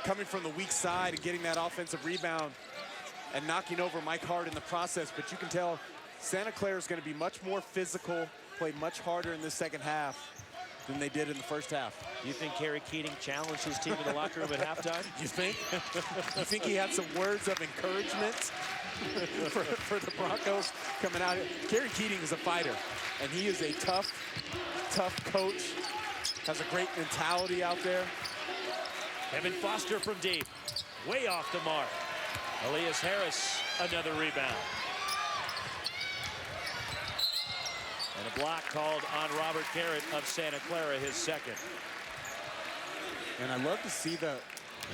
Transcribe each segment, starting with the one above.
coming from the weak side and getting that offensive rebound and knocking over Mike Hart in the process. But you can tell Santa Clara is going to be much more physical, play much harder in the second half than they did in the first half. You think Kerry Keating challenged his team in the locker room at halftime? You think? You think he had some words of encouragement for the Broncos coming out? Kerry Keating is a fighter, and he is a tough coach. Has a great mentality out there. Kevin Foster from deep, way off the mark. Elias Harris, another rebound. And a block called on Robert Garrett of Santa Clara, his second. And I love to see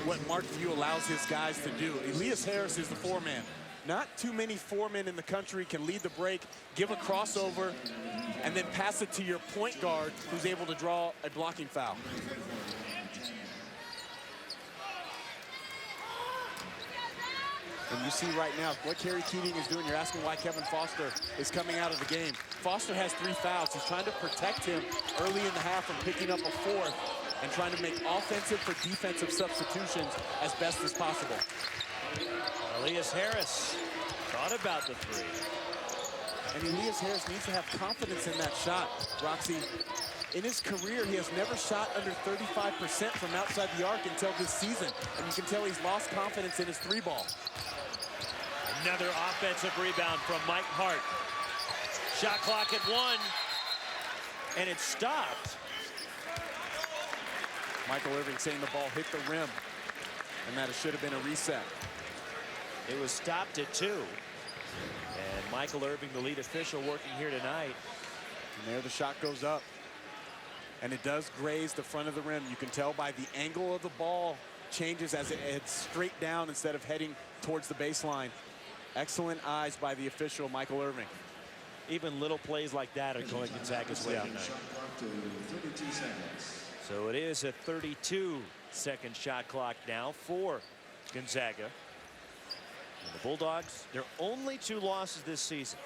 what Mark Few allows his guys to do. Elias Harris is the four-man. Not too many four-men in the country can lead the break, give a crossover, and then pass it to your point guard who's able to draw a blocking foul. And you see right now what Kerry Keating is doing. You're asking why Kevin Foster is coming out of the game. Foster has 3 fouls. He's trying to protect him early in the half from picking up a fourth and trying to make offensive for defensive substitutions as best as possible. Elias Harris thought about the 3. And Elias Harris needs to have confidence in that shot, Roxy. In his career, he has never shot under 35% from outside the arc until this season. And you can tell he's lost confidence in his 3-ball. Another offensive rebound from Mike Hart. Shot clock at 1, and it stopped. Michael Irving saying the ball hit the rim, and that it should have been a reset. It was stopped at 2. And Michael Irving, the lead official, working here tonight. And there the shot goes up. And it does graze the front of the rim. You can tell by the angle of the ball changes as it heads straight down instead of heading towards the baseline. Excellent eyes by the official, Michael Irving. Even little plays like that are going Gonzaga's way tonight. So it is a 32-second shot clock now for Gonzaga. And the Bulldogs, their only 2 losses this season.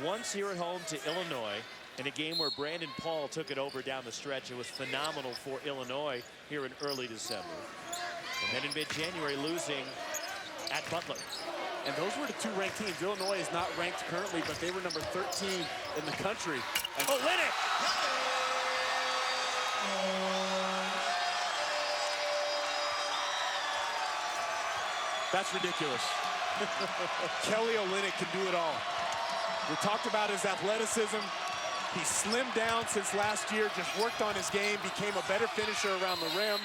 Once here at home to Illinois in a game where Brandon Paul took it over down the stretch. It was phenomenal for Illinois here in early December. And then in mid-January, losing at Butler. And those were the 2 ranked teams. Illinois is not ranked currently, but they were number 13 in the country. And Olynyk! That's ridiculous. Kelly Olynyk can do it all. We talked about his athleticism. He slimmed down since last year, just worked on his game, became a better finisher around the rim.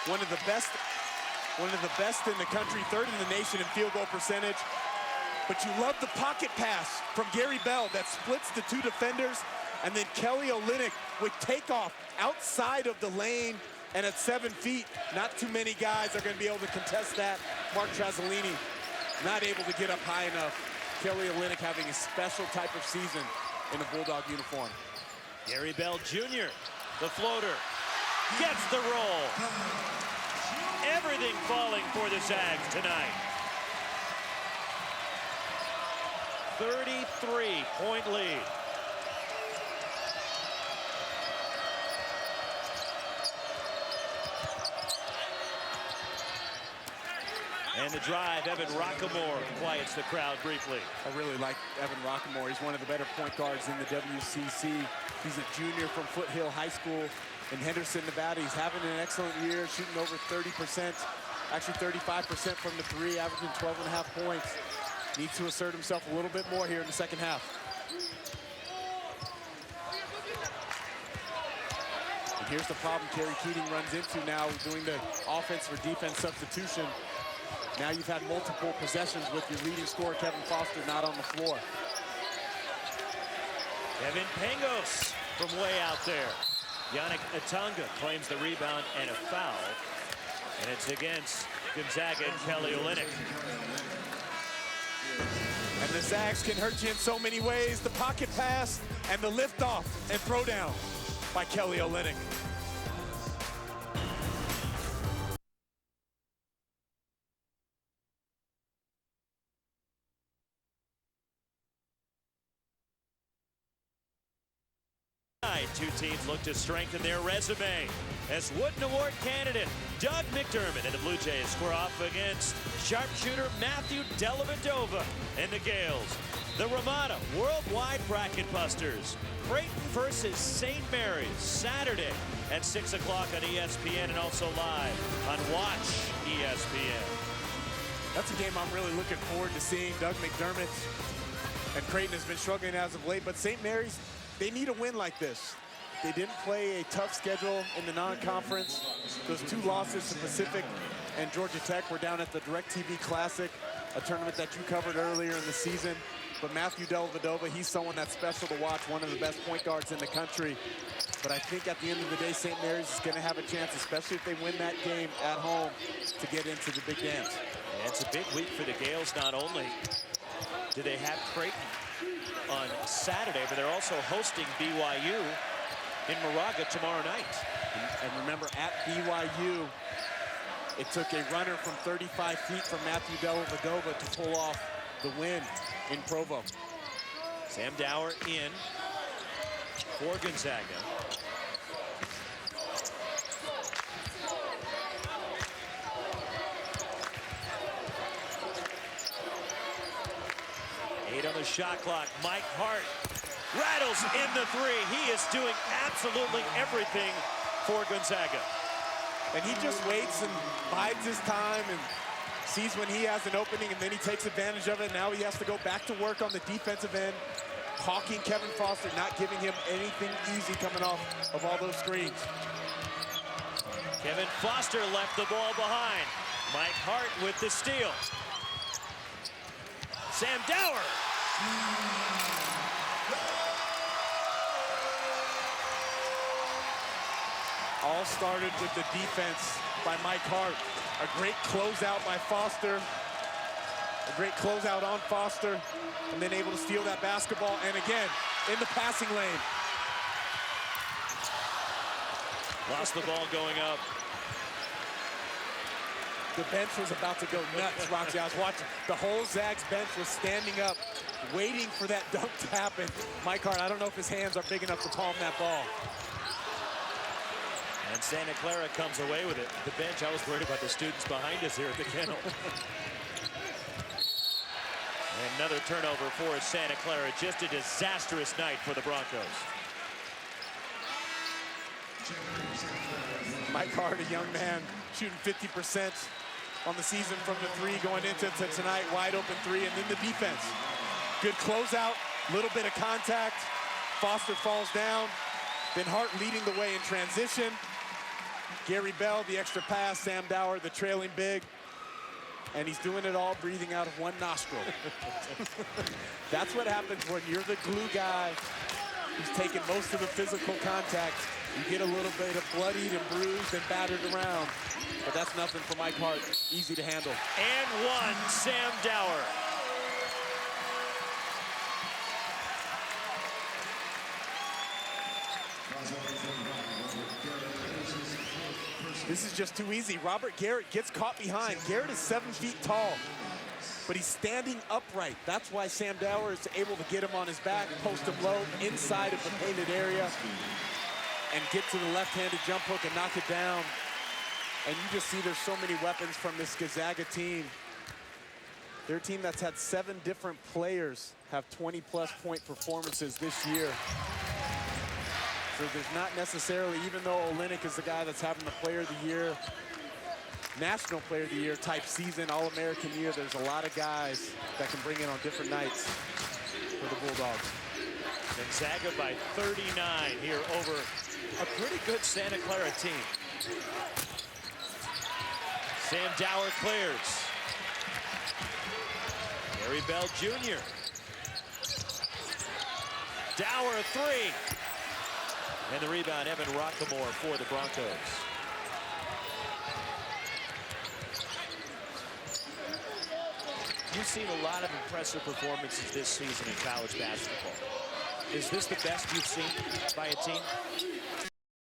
One of the best in the country, 3rd in the nation in field goal percentage. But you love the pocket pass from Gary Bell that splits the 2 defenders, and then Kelly Olynyk with takeoff outside of the lane and at 7 feet. Not too many guys are going to be able to contest that. Mark Trasolini not able to get up high enough. Kelly Olynyk having a special type of season in a Bulldog uniform. Gary Bell Jr., the floater, gets the roll. Everything falling for the Zags tonight. 33-point lead. And the drive, Evan Rockamore quiets the crowd briefly. I really like Evan Rockamore. He's one of the better point guards in the WCC. He's a junior from Foothill High School in Henderson, Nevada. He's having an excellent year, shooting over 30%, actually 35% from the 3, averaging 12.5 points. Needs to assert himself a little bit more here in the second half. And here's the problem Kerry Keating runs into now, doing the offense for defense substitution. Now you've had multiple possessions with your leading scorer, Kevin Foster, not on the floor. Kevin Pangos from way out there. Yannick Atanga claims the rebound and a foul. And it's against Gonzaga and Kelly Olynyk. And the Zags can hurt you in so many ways. The pocket pass and the liftoff and throw down by Kelly Olynyk. Two teams look to strengthen their resume as Wooden Award candidate Doug McDermott and the Blue Jays square off against sharpshooter Matthew Dellavedova and the Gales. The Ramada Worldwide Bracket Busters. Creighton versus St. Mary's Saturday at 6 o'clock on ESPN and also live on Watch ESPN. That's a game I'm really looking forward to seeing. Doug McDermott and Creighton has been struggling as of late, but St. Mary's, they need a win like this. They didn't play a tough schedule in the non-conference. Those two losses to Pacific and Georgia Tech were down at the DirecTV Classic, a tournament that you covered earlier in the season. But Matthew Dellavedova, he's someone that's special to watch, one of the best point guards in the country. But I think at the end of the day, St. Mary's is going to have a chance, especially if they win that game at home, to get into the big dance. Yeah, it's a big week for the Gales. Not only do they have Creighton on Saturday, but they're also hosting BYU in Moraga tomorrow night. And remember, at BYU, it took a runner from 35 feet from Matthew Dellavedova to pull off the win in Provo. Sam Dower in for Gonzaga. Eight on the shot clock. Mike Hart rattles in the three. He is doing absolutely everything for Gonzaga. And he just waits and bides his time and sees when he has an opening, and then he takes advantage of it. Now he has to go back to work on the defensive end, hawking Kevin Foster, not giving him anything easy coming off of all those screens. Kevin Foster left the ball behind. Mike Hart with the steal. Sam Dower. All started with the defense by Mike Hart. A great closeout by Foster. A great closeout on Foster. And then able to steal that basketball. And again, in the passing lane. Lost the ball going up. The bench was about to go nuts, Roxy. I was watching. The whole Zags bench was standing up, waiting for that dunk to happen. Mike Hart, I don't know if his hands are big enough to palm that ball. And Santa Clara comes away with it. The bench, I was worried about the students behind us here at the kennel. Another turnover for Santa Clara. Just a disastrous night for the Broncos. Mike Hart, a young man, shooting 50% on the season from the three, going into tonight, wide open three, and then the defense. Good closeout, little bit of contact. Foster falls down. Then Hart leading the way in transition. Gary Bell, the extra pass. Sam Dower, the trailing big. And he's doing it all breathing out of one nostril. That's what happens when you're the glue guy who's taking most of the physical contact. You get a little bit of bloodied and bruised and battered around. But that's nothing for Mike Hart. Easy to handle. And one, Sam Dower. This is just too easy. Robert Garrett gets caught behind. Garrett is 7 feet tall, but he's standing upright. That's why Sam Dower is able to get him on his back, post him low inside of the painted area, and get to the left-handed jump hook and knock it down. And you just see there's so many weapons from this Gonzaga team. They're a team that's had 7 different players have 20-plus point performances this year. So there's not necessarily, even though Olynyk is the guy that's having the Player of the Year, National Player of the Year type season, All-American year, there's a lot of guys that can bring it on different nights for the Bulldogs. Gonzaga by 39 here over a pretty good Santa Clara team. Sam Dower clears. Gary Bell Jr. Dower three. And the rebound, Evan Rockamore for the Broncos. You've seen a lot of impressive performances this season in college basketball. Is this the best you've seen by a team?